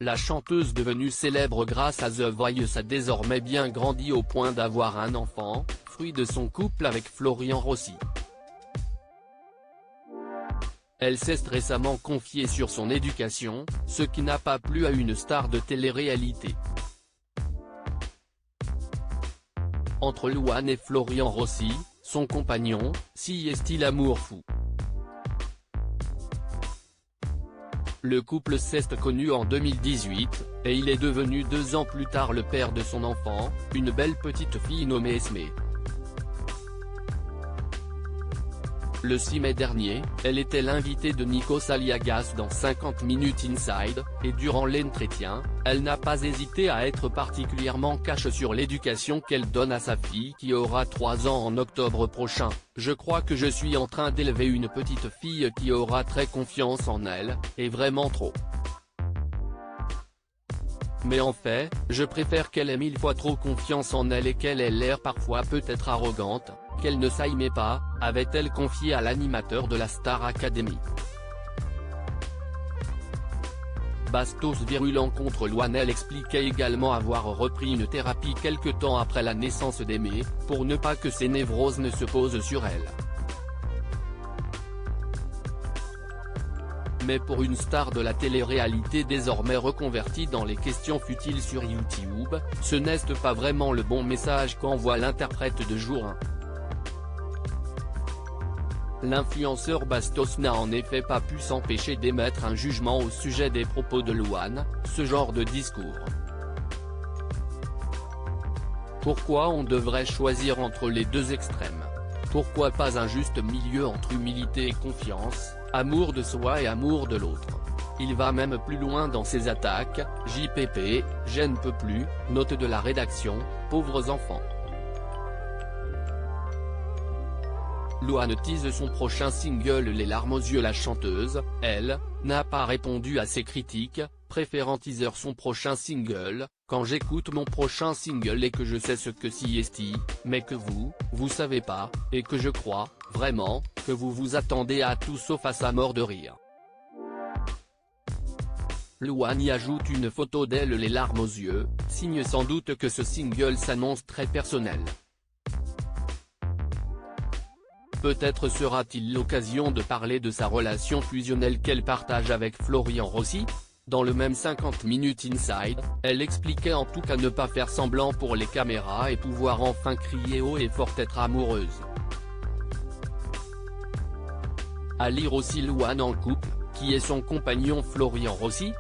La chanteuse devenue célèbre grâce à The Voice a désormais bien grandi au point d'avoir un enfant, fruit de son couple avec Florian Rossi. Elle s'est récemment confiée sur son éducation, ce qui n'a pas plu à une star de télé-réalité. Entre Louane et Florian Rossi, son compagnon, s'y est-il amour fou. Le couple s'est connu en 2018, et il est devenu 2 ans plus tard le père de son enfant, une belle petite fille nommée Esme. Le 6 mai dernier, elle était l'invitée de Nikos Aliagas dans 50 Minutes Inside, et durant l'entretien, elle n'a pas hésité à être particulièrement cash sur l'éducation qu'elle donne à sa fille qui aura 3 ans en octobre prochain. Je crois que je suis en train d'élever une petite fille qui aura très confiance en elle, et vraiment trop. Mais en fait, je préfère qu'elle ait 1000 fois trop confiance en elle et qu'elle ait l'air parfois peut-être arrogante, qu'elle ne s'aimait pas, avait-elle confié à l'animateur de la Star Academy. Bastos virulent contre Louane. Elle expliquait également avoir repris une thérapie quelque temps après la naissance d'Aimé, pour ne pas que ses névroses ne se posent sur elle. Mais pour une star de la télé-réalité désormais reconvertie dans les questions futiles sur YouTube, ce n'est pas vraiment le bon message qu'envoie l'interprète de Jour 1. L'influenceur Bastos n'a en effet pas pu s'empêcher d'émettre un jugement au sujet des propos de Louane, ce genre de discours. Pourquoi on devrait choisir entre les deux extrêmes? Pourquoi pas un juste milieu entre humilité et confiance, amour de soi et amour de l'autre? Il va même plus loin dans ses attaques. JPP, je ne peux plus, note de la rédaction, pauvres enfants. Louane tease son prochain single Les larmes aux yeux. La chanteuse, elle, n'a pas répondu à ses critiques, préférant teaser son prochain single. Quand j'écoute mon prochain single et que je sais ce que c'est, mais que vous savez pas, et que je crois, vraiment, que vous vous attendez à tout sauf à sa mort de rire. Louane y ajoute une photo d'elle les larmes aux yeux, signe sans doute que ce single s'annonce très personnel. Peut-être sera-t-il l'occasion de parler de sa relation fusionnelle qu'elle partage avec Florian Rossi? Dans le même 50 Minutes Inside, elle expliquait en tout cas ne pas faire semblant pour les caméras et pouvoir enfin crier haut et fort être amoureuse. À lire aussi Louane en couple, qui est son compagnon Florian Rossi,